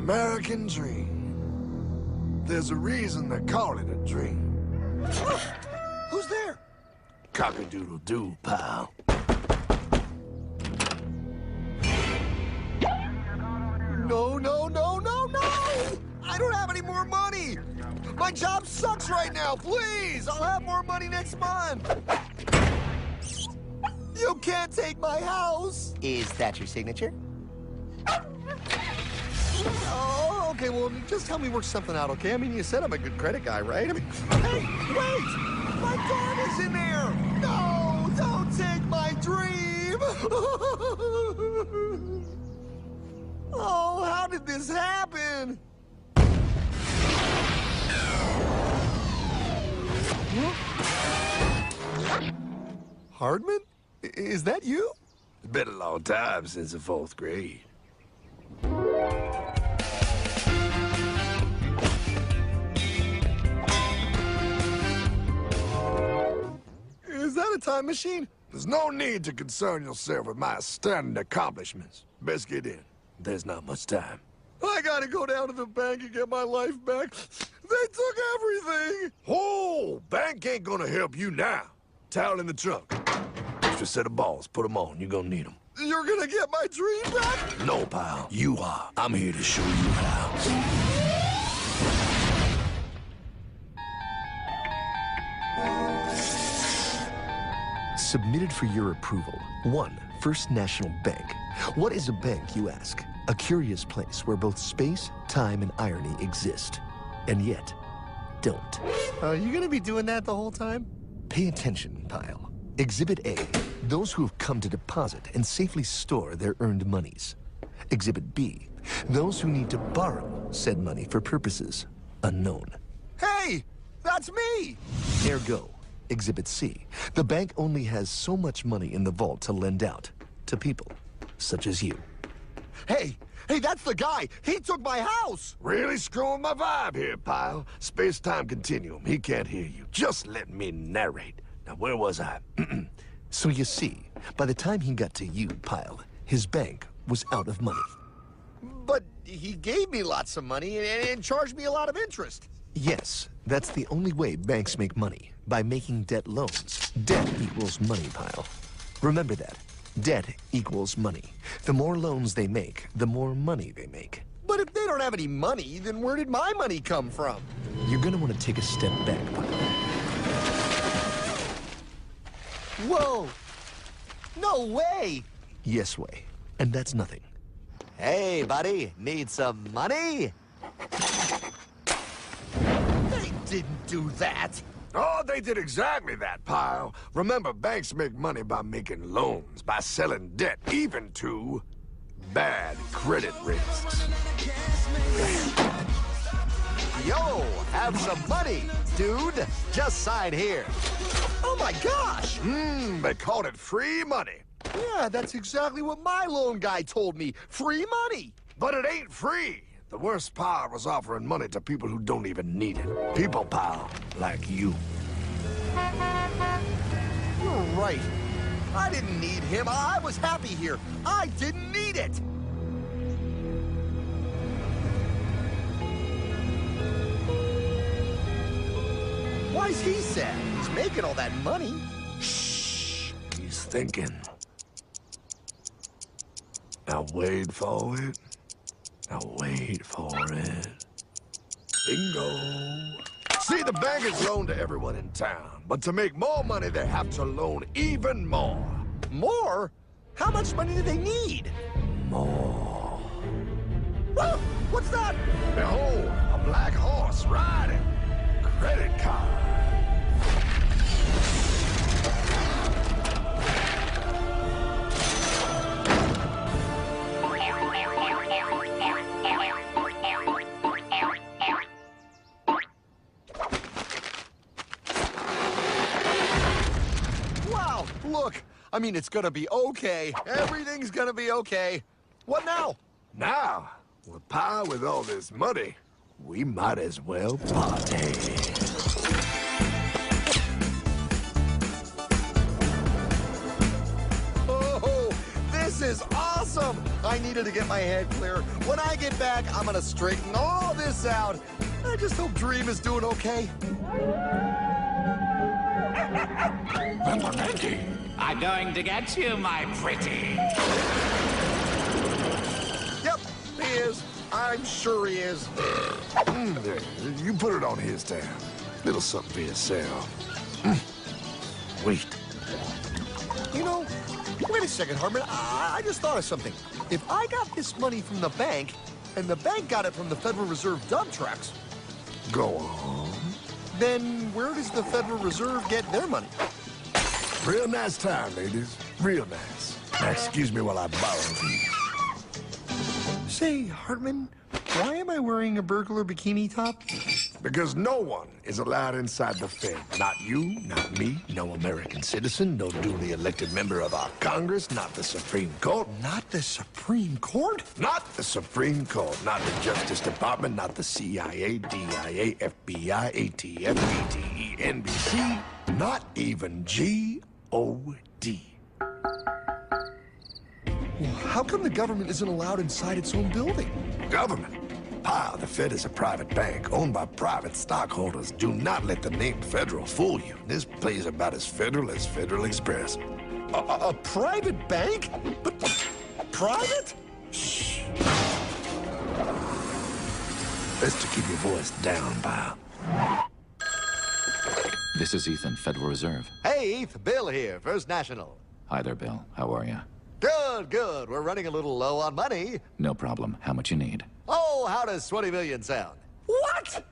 American dream. There's a reason they call it a dream. Who's there? Cock-a-doodle-doo, pal. No, no, no, no, no! I don't have any more money! My job sucks right now, please! I'll have more money next month! You can't take my house! Is that your signature? Oh, okay, well, just help me work something out, okay? I mean, you said I'm a good credit guy, right? I mean, hey, wait! My dad is in there! No, don't take my dream! Oh, how did this happen? Hardman? Is that you? It's been a long time since the 4th grade. Is that a time machine? There's no need to concern yourself with my stunning accomplishments. Best get in. There's not much time. I gotta go down to the bank and get my life back. They took everything. Oh, bank ain't gonna help you now. Towel in the trunk. Extra set of balls. Put them on. You're gonna need them. You're gonna get my dream back? No, pal. You are. I'm here to show you how. Submitted for your approval. 1. First National Bank. What is a bank, you ask? A curious place where both space, time, and irony exist. And yet, don't. You gonna be doing that the whole time? Pay attention, pile. Exhibit A. Those who have come to deposit and safely store their earned monies. Exhibit B. Those who need to borrow said money for purposes unknown. Hey, that's me! Ergo, Exhibit C. The bank only has so much money in the vault to lend out to people such as you. Hey, that's the guy! He took my house! Really screwing my vibe here, pal. Space-time continuum. He can't hear you. Just let me narrate. Now, where was I? So you see, by the time he got to you, pile, his bank was out of money. But he gave me lots of money and charged me a lot of interest. Yes, that's the only way banks make money, by making debt loans. Debt equals money, pile. Remember that. Debt equals money. The more loans they make, the more money they make. But if they don't have any money, then where did my money come from? You're gonna want to take a step back, pile. Whoa! No way! Yes way. And that's nothing. Hey, buddy, need some money? They didn't do that! Oh, they did exactly that, pal. Remember, banks make money by making loans, by selling debt, even to bad credit risks. Yo, have some money, dude. Just sign here. Oh my gosh! They called it free money. Yeah, that's exactly what my loan guy told me. Free money! But it ain't free. The worst part was offering money to people who don't even need it. People, pal, like you. You're right. I didn't need him. I was happy here. I didn't need it. Why's he sad? He's making all that money. Shh. He's thinking. Now wait for it. Now wait for it. Bingo. See, the bankers loan to everyone in town. But to make more money, they have to loan even more. More? How much money do they need? More. Ah, what's that? Behold, a black horse riding. Credit card. Wow, look. I mean, it's gonna be okay. Everything's gonna be okay. What now? Now, with Pa with all this money, we might as well party. Oh, this is awesome! I needed to get my head clear. When I get back, I'm gonna straighten all this out. I just hope Dream is doing okay. I'm going to get you, my pretty. Yep, he is. I'm sure he is. There, you put it on his tab. Little something for yourself. Wait. You know, wait a second, Hartman. I just thought of something. If I got this money from the bank, and the bank got it from the Federal Reserve dump trucks, Go on. then where does the Federal Reserve get their money? Real nice time, ladies. Real nice. Now, excuse me while I borrow these. Say, Hartman, why am I wearing a burglar bikini top? Because no one is allowed inside the Fed. Not you, not me, no American citizen, no duly elected member of our Congress, not the Supreme Court. Not the Supreme Court? Not the Supreme Court, not the Justice Department, not the CIA, DIA, FBI, ATF, ATE, NBC, not even G.O.D. Well, how come the government isn't allowed inside its own building? Government. The Fed is a private bank owned by private stockholders. Do not let the name Federal fool you. This place is about as federal as Federal Express. A private bank? But private? Shh. Best to keep your voice down, pal. This is Ethan, Federal Reserve. Hey, Eth, Bill here, First National. Hi there, Bill. How are you? Good, good. We're running a little low on money. No problem. How much you need? Oh, how does 20 million sound? What?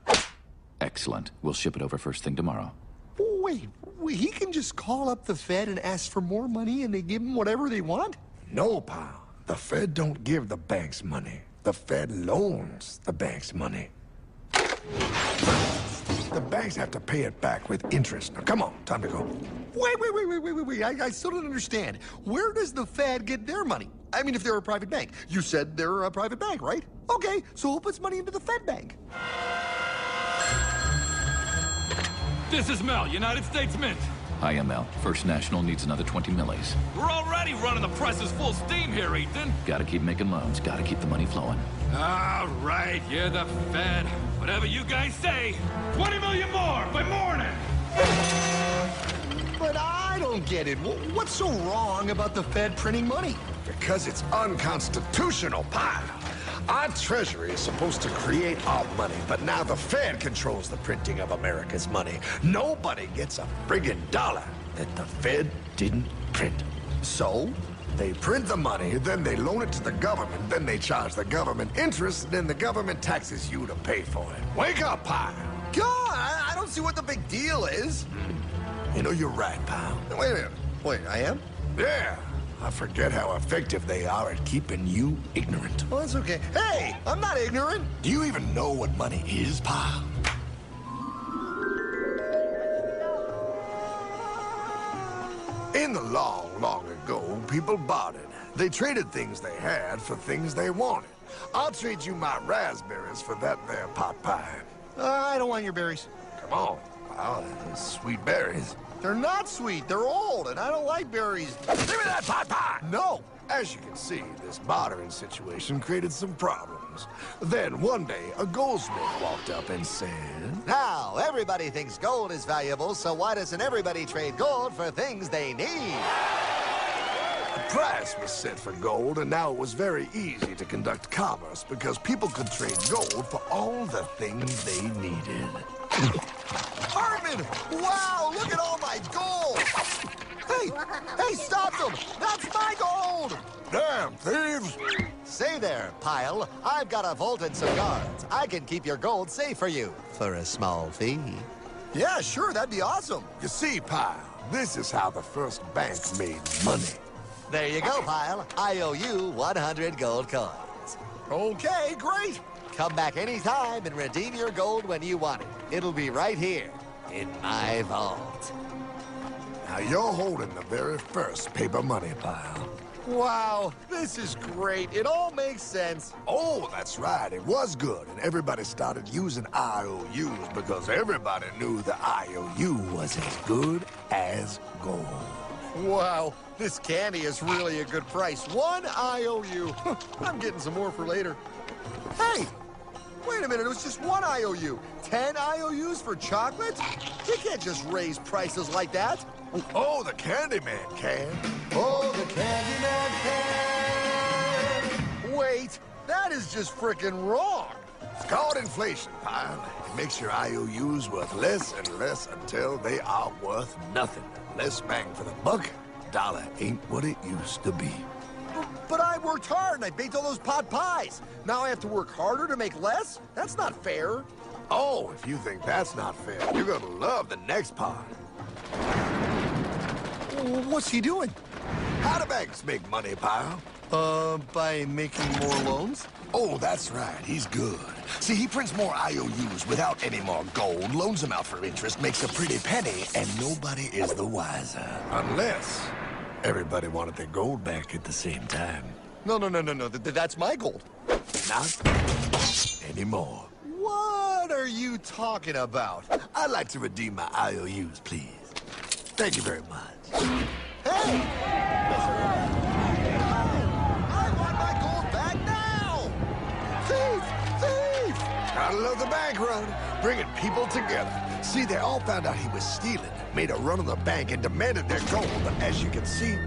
Excellent. We'll ship it over first thing tomorrow. Wait, he can just call up the Fed and ask for more money and they give him whatever they want? No, pal. The Fed don't give the banks money. The Fed loans the banks money. The banks have to pay it back with interest. Now, come on, time to go. Wait. I still don't understand. Where does the Fed get their money? I mean, if they're a private bank. You said they're a private bank, right? Okay, so who puts money into the Fed bank? This is Mel, United States Mint. Hi, ML. First National needs another 20 millis. We're already running the presses full steam here, Ethan. Gotta keep making loans. Gotta keep the money flowing. All right, you're the Fed. Whatever you guys say. 20 million more by morning. But I don't get it. What's so wrong about the Fed printing money? Because it's unconstitutional, pal. Our Treasury is supposed to create our money, but now the Fed controls the printing of America's money. Nobody gets a friggin' dollar that the Fed didn't print. So? They print the money, then they loan it to the government, then they charge the government interest, then the government taxes you to pay for it. Wake up, pal. God, I don't see what the big deal is. You know, you're right, pal. Wait a minute. Wait, I am? Yeah. I forget how effective they are at keeping you ignorant. Well, that's okay. Hey, I'm not ignorant. Do you even know what money is, pal? In the long, long ago, people bartered. They traded things they had for things they wanted. I'll trade you my raspberries for that there pot pie. I don't want your berries. Come on, pal. Those sweet berries. They're not sweet. They're old, and I don't like berries. Give me that pot pie! No. As you can see, this bartering situation created some problems. Then, one day, a goldsmith walked up and said... Now, everybody thinks gold is valuable, so why doesn't everybody trade gold for things they need? A price was set for gold, and now it was very easy to conduct commerce because people could trade gold for all the things they needed. Hartman! Wow, look at all my gold! Hey, stop them! That's my gold! Damn thieves! Say there, Pile. I've got a vault and some guards. I can keep your gold safe for you for a small fee. Yeah, sure, that'd be awesome. You see, pal, this is how the first bank made money. There you go, Pile. I owe you 100 gold coins. Okay, great. Come back anytime and redeem your gold when you want it. It'll be right here in my vault. Now you're holding the very first paper money, pal. Wow, this is great. It all makes sense. Oh, that's right. It was good, and everybody started using IOUs because everybody knew the IOU was as good as gold. Wow, this candy is really a good price. 1 IOU. I'm getting some more for later. Hey, wait a minute, it was just 1 IOU. 10 IOUs for chocolate? You can't just raise prices like that. Oh, the Candyman can. Oh, the Candyman can. Wait, that is just frickin' wrong. It's called inflation, pal. It makes your IOUs worth less and less until they are worth nothing. Less bang for the buck. Dollar ain't what it used to be. But I worked hard and I baked all those pot pies. Now I have to work harder to make less? That's not fair. Oh, if you think that's not fair, you're gonna love the next part. What's he doing? How do banks make money, pal? By making more loans? Oh, that's right. He's good. See, he prints more IOUs without any more gold, loans them out for interest, makes a pretty penny, and nobody is the wiser. Unless everybody wanted their gold back at the same time. No. That's my gold. Not anymore. What are you talking about? I'd like to redeem my IOUs, please. Thank you very much. Hey! I want my gold back now! Thief! I love the bank run, bringing people together. See, they all found out he was stealing, made a run on the bank, and demanded their gold. But as you can see,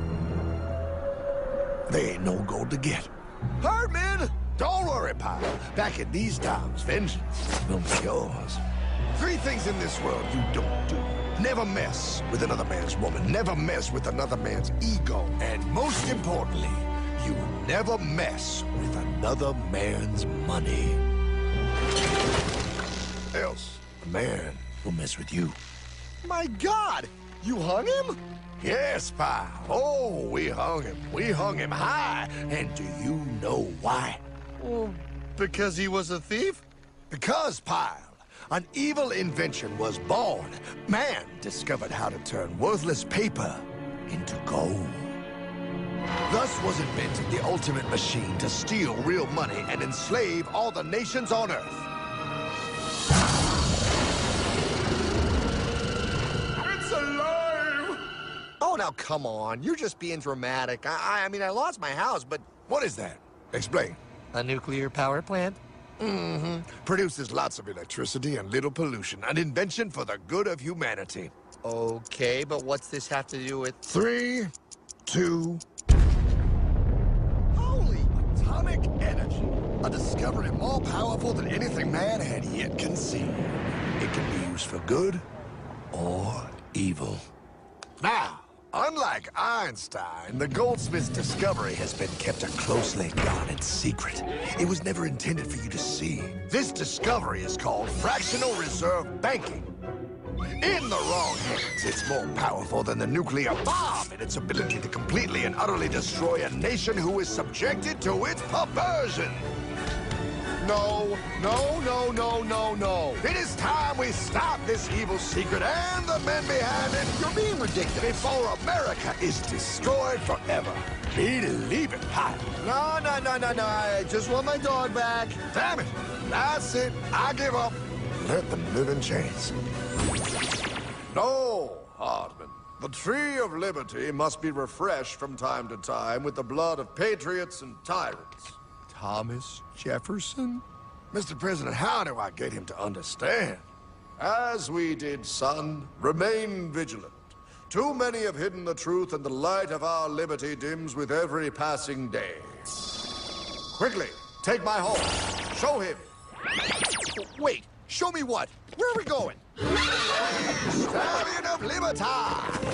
there ain't no gold to get. Hardman, don't worry, pal. Back in these times, vengeance will be yours. 3 things in this world you don't do. Never mess with another man's woman. Never mess with another man's ego. And most importantly, you never mess with another man's money. Else, a man will mess with you. My God! You hung him? Yes, pal. Oh, we hung him. We hung him high. And do you know why? Well, because he was a thief? Because, pal, an evil invention was born. Man discovered how to turn worthless paper into gold. Thus was invented the ultimate machine to steal real money and enslave all the nations on Earth. It's alive! Oh, now come on. You're just being dramatic. I mean, I lost my house, but... What is that? Explain. A nuclear power plant? Mm-hmm. Produces lots of electricity and little pollution. An invention for the good of humanity. Okay, but what's this have to do with... 3, 2... Holy atomic energy. A discovery more powerful than anything man had yet conceived. It can be used for good or evil. Now, unlike Einstein, the goldsmith's discovery has been kept a closely guarded secret. It was never intended for you to see. This discovery is called fractional reserve banking. In the wrong hands, it's more powerful than the nuclear bomb in its ability to completely and utterly destroy a nation who is subjected to its perversion. No. It is time we stop this evil secret and the men behind it. You're being ridiculous. Before America is destroyed forever. Believe it, pal. No. I just want my dog back. Damn it. That's it. I give up. Let them live in chains. No, Hardman. The tree of liberty must be refreshed from time to time with the blood of patriots and tyrants. Thomas Jefferson? Mr. President, how do I get him to understand? As we did, son, remain vigilant. Too many have hidden the truth, and the light of our liberty dims with every passing day. Quickly, take my horse. Show him. Wait, show me what? Where are we going? Stallion of Liberty!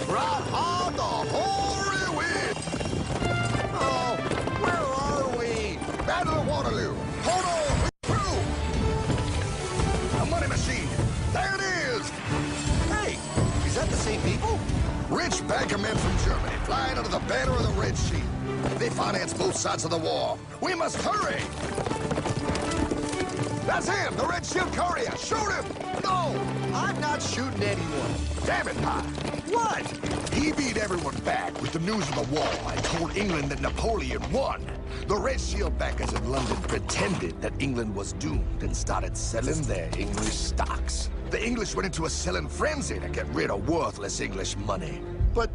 Brought on the hoary wind! Oh, where are we? Battle of Waterloo! Hold on! We're through! A money machine! There it is! Hey, is that the same people? Rich banker men from Germany flying under the banner of the Red Shield. They finance both sides of the war. We must hurry! That's him, the Red Shield courier! Shoot him! No, I'm not shooting anyone. Damn it, Pie! What? He beat everyone back with the news of the war and told England that Napoleon won. The Red Shield bankers in London pretended that England was doomed and started selling their English stocks. The English went into a selling frenzy to get rid of worthless English money. But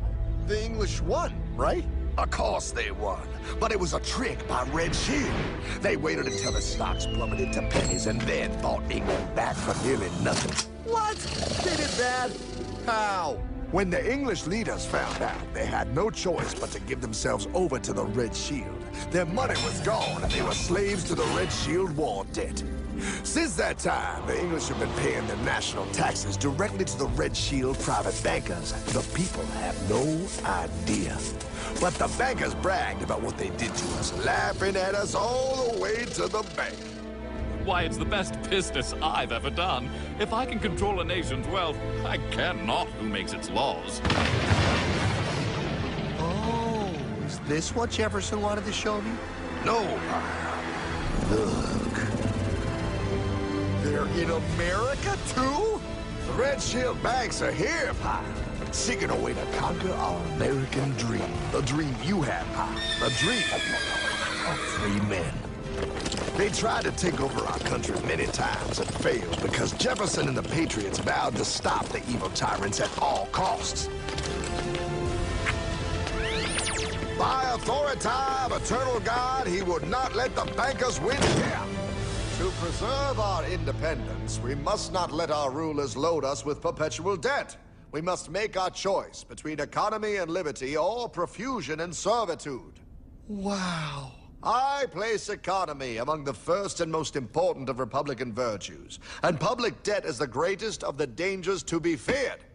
the English won, right? Of course they won, but it was a trick by Red Shield. They waited until the stocks plummeted to pennies and then bought England back for nearly nothing. What? They did that? How? When the English leaders found out, they had no choice but to give themselves over to the Red Shield. Their money was gone, and they were slaves to the Red Shield war debt. Since that time, the English have been paying their national taxes directly to the Red Shield private bankers. The people have no idea. But the bankers bragged about what they did to us, laughing at us all the way to the bank. Why, it's the best business I've ever done. If I can control a nation's wealth, I care not who makes its laws. Oh, is this what Jefferson wanted to show me? No, look. They're in America, too? The Red Shield banks are here, Pyle, seeking a way to conquer our American dream. The dream you have, Pyle. The dream of free men. They tried to take over our country many times and failed because Jefferson and the Patriots vowed to stop the evil tyrants at all costs. By authority of eternal God, he would not let the bankers win here. To preserve our independence, we must not let our rulers load us with perpetual debt. We must make our choice between economy and liberty or profusion and servitude. Wow. I place economy among the first and most important of Republican virtues, and public debt is the greatest of the dangers to be feared.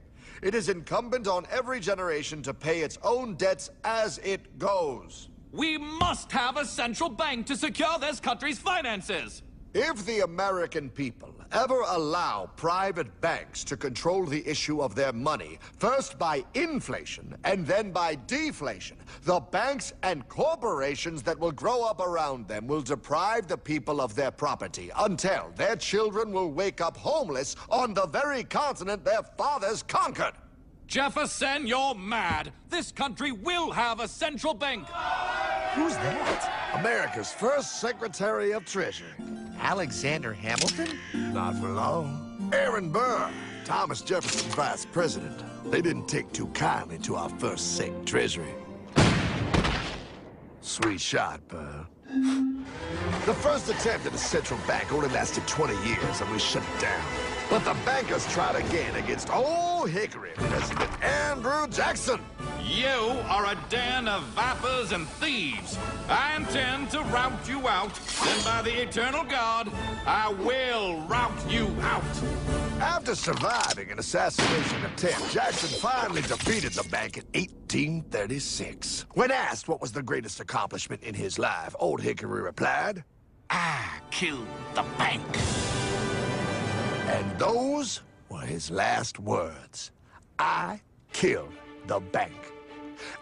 It is incumbent on every generation to pay its own debts as it goes. We must have a central bank to secure this country's finances. If the American people ever allow private banks to control the issue of their money, first by inflation and then by deflation, the banks and corporations that will grow up around them will deprive the people of their property until their children will wake up homeless on the very continent their fathers conquered. Jefferson, you're mad. This country will have a central bank. Who's that? America's first Secretary of Treasury. Alexander Hamilton? Not for long. Aaron Burr, Thomas Jefferson's vice president. They didn't take too kindly to our first Sec Treasury. Sweet shot, Burr. The first attempt at a central bank only lasted 20 years, and we shut it down. But the bankers tried again against Old Hickory President Andrew Jackson. You are a den of vipers and thieves. I intend to rout you out, and by the eternal God, I will rout you out. After surviving an assassination attempt, Jackson finally defeated the bank in 1836. When asked what was the greatest accomplishment in his life, Old Hickory replied, I killed the bank. and those were his last words. I killed the bank.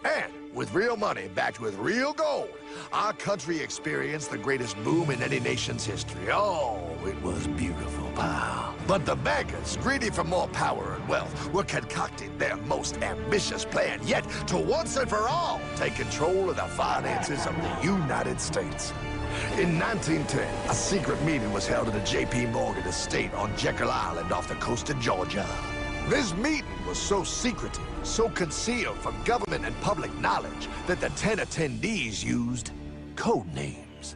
And with real money backed with real gold, our country experienced the greatest boom in any nation's history. Oh, it was beautiful, pal. But the bankers, greedy for more power and wealth, were concocting their most ambitious plan yet to once and for all take control of the finances of the United States. In 1910, a secret meeting was held at a J.P. Morgan estate on Jekyll Island off the coast of Georgia. This meeting was so secretive, so concealed from government and public knowledge that the 10 attendees used code names.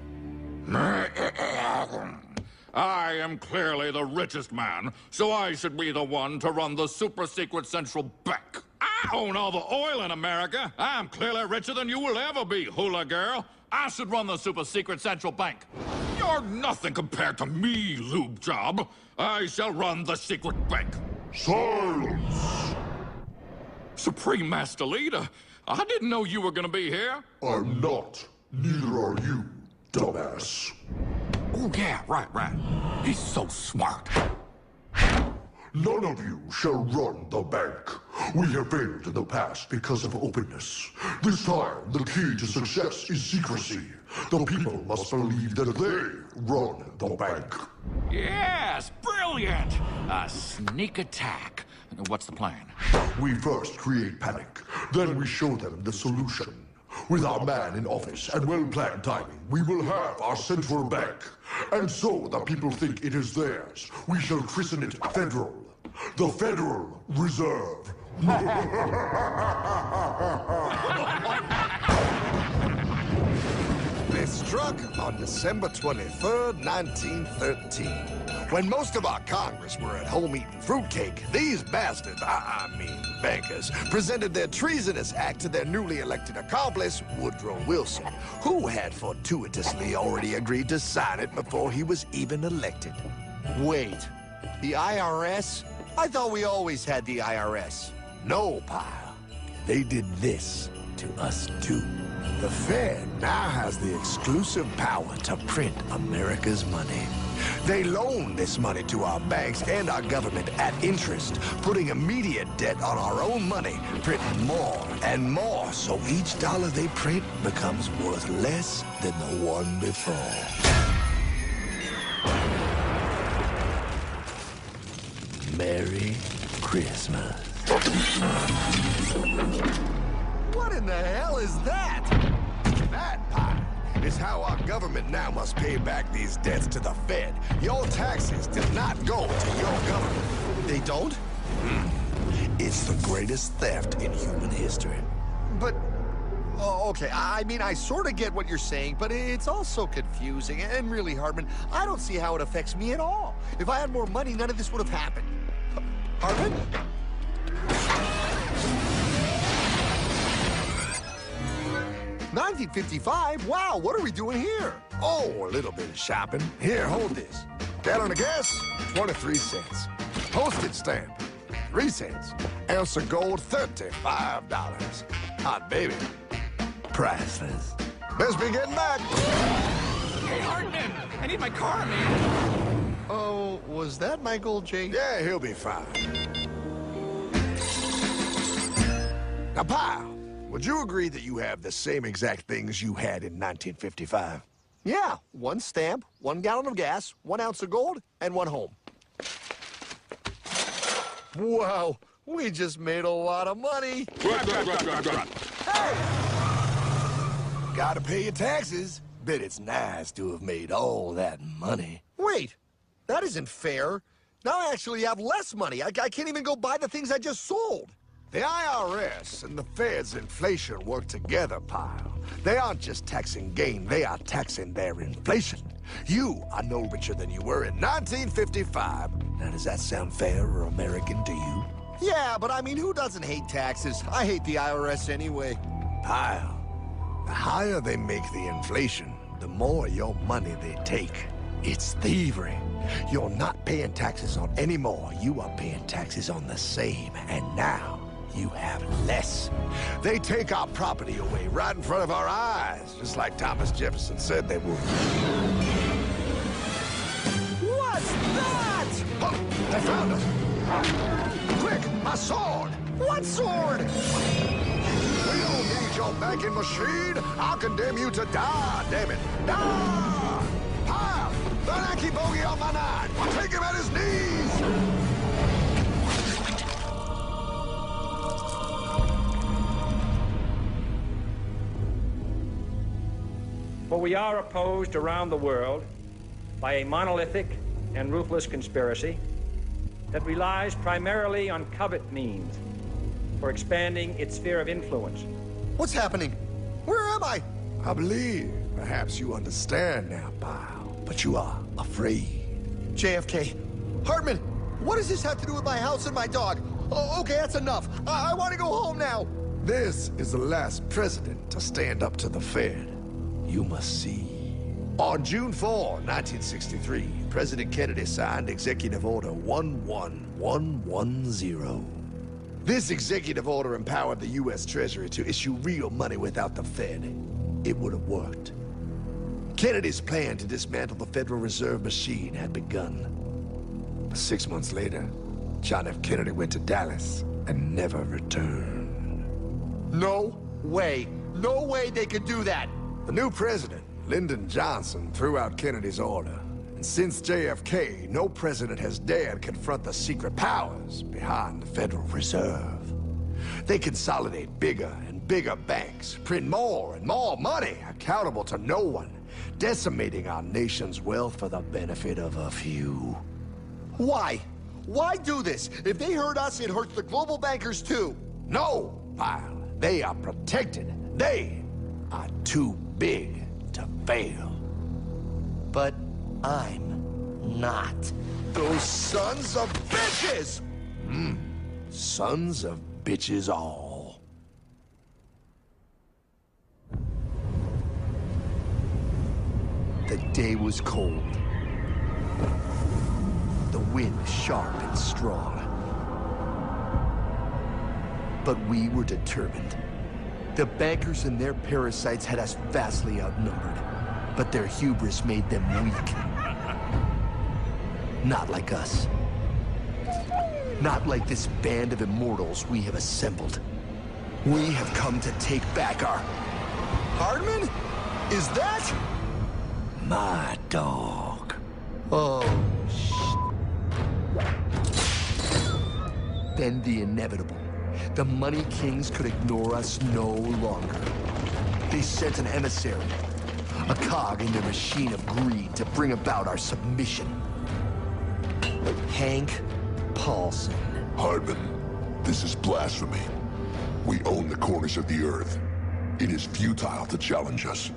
I am clearly the richest man, so I should be the one to run the super-secret central bank. I own all the oil in America. I'm clearly richer than you will ever be, hula girl. I should run the super-secret central bank. You're nothing compared to me, lube job. I shall run the secret bank. Silence! Supreme Master Leader, I didn't know you were gonna be here. I'm not. Neither are you, dumbass. Oh, yeah, right. He's so smart. None of you shall run the bank. We have failed in the past because of openness. This time, the key to success is secrecy. The people must believe that they run the bank. Yes, brilliant! A sneak attack. What's the plan? We first create panic, then we show them the solution. With our man in office and well-planned timing, we will have our central bank. And so the people think it is theirs. We shall christen it Federal. The Federal Reserve They struck on December 23rd, 1913. When most of our Congress were at home eating fruitcake, these bastards, I mean bankers, presented their treasonous act to their newly elected accomplice, Woodrow Wilson, who had fortuitously already agreed to sign it before he was even elected. Wait, the IRS? I thought we always had the IRS. No, pal. They did this to us too. The Fed now has the exclusive power to print America's money. They loan this money to our banks and our government at interest, putting immediate debt on our own money, printing more and more, so each dollar they print becomes worth less than the one before. Merry Christmas. What in the hell is that? That, pie, is how our government now must pay back these debts to the Fed. Your taxes do not go to your government. They don't? It's the greatest theft in human history. But, oh, okay, I mean, I sort of get what you're saying, but it's also confusing. And really, Hartman, I don't see how it affects me at all. If I had more money, none of this would have happened. Hartman? 1955? Wow, what are we doing here? Oh, a little bit of shopping. Here, hold this. Gallon of gas, 23 cents. Postage stamp, 3 cents. Ounce of gold, $35. Hot baby, priceless. Best be getting back. Hey, Hartman! I need my car, man! Oh, was that Michael J? Yeah, he'll be fine. Now, pal, would you agree that you have the same exact things you had in 1955? Yeah, 1 stamp, 1 gallon of gas, 1 ounce of gold, and 1 home. Wow, we just made a lot of money. Hey! Gotta pay your taxes. Bet it's nice to have made all that money. Wait, that isn't fair. Now I actually have less money. I can't even go buy the things I just sold. The IRS and the Fed's inflation work together, pal. They aren't just taxing gain, they are taxing their inflation. You are no richer than you were in 1955. Now, does that sound fair or American to you? Yeah, but I mean, who doesn't hate taxes? I hate the IRS anyway. Pal, the higher they make the inflation, the more your money they take. It's thievery. You're not paying taxes on any more. You are paying taxes on the same, and now you have less. They take our property away right in front of our eyes, just like Thomas Jefferson said they would. What's that? Oh, they found us! Quick, my sword! What sword? We don't need your banking machine. I'll condemn you to die, damn it. Die! Pile! The Yankee bogey on my 9. Take him at his knees! For we are opposed around the world by a monolithic and ruthless conspiracy that relies primarily on covert means for expanding its sphere of influence. What's happening? Where am I? I believe perhaps you understand now, pal, but you are afraid. JFK. Hartman, what does this have to do with my house and my dog? Oh, okay, that's enough. I want to go home now. This is the last president to stand up to the Fed. You must see. On June 4, 1963, President Kennedy signed Executive Order 11110. This executive order empowered the U.S. Treasury to issue real money without the Fed. It would have worked. Kennedy's plan to dismantle the Federal Reserve machine had begun. But 6 months later, John F. Kennedy went to Dallas and never returned. No way. No way they could do that. The new president, Lyndon Johnson, threw out Kennedy's order. And since JFK, no president has dared confront the secret powers behind the Federal Reserve. They consolidate bigger and bigger banks, print more and more money, accountable to no one, decimating our nation's wealth for the benefit of a few. Why? Why do this? If they hurt us, it hurts the global bankers too. No, pal. They are protected. They are too big to fail. But I'm not. Those sons of bitches! Sons of bitches all. The day was cold. The wind sharp and strong. But we were determined. The bankers and their parasites had us vastly outnumbered, but their hubris made them weak. Not like us. Not like this band of immortals we have assembled. We have come to take back our... Hardman? Is that? My dog. Oh, Then the inevitable. The money kings could ignore us no longer. They sent an emissary, a cog in their machine of greed to bring about our submission. Hank Paulson. Hardman, this is blasphemy. We own the corners of the earth. It is futile to challenge us.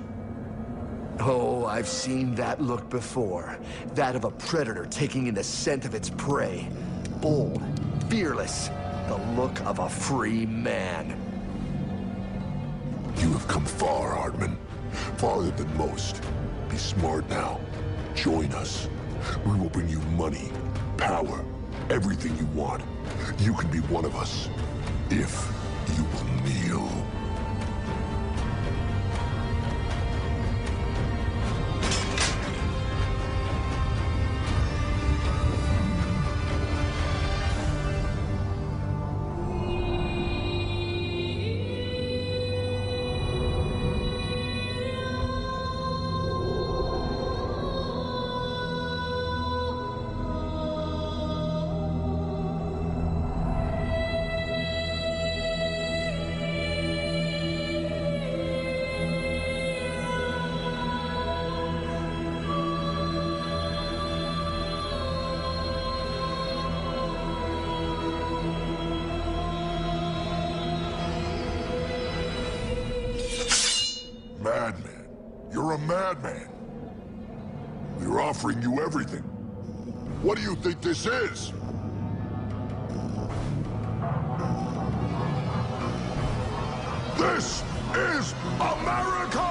Oh, I've seen that look before. That of a predator taking in the scent of its prey. Bold, fearless, the look of a free man. You have come far, Hardman. Farther than most. Be smart now. Join us. We will bring you money, power, everything you want. You can be one of us, if you will kneel. Madman. You're a madman. We're offering you everything. What do you think this is? This is America!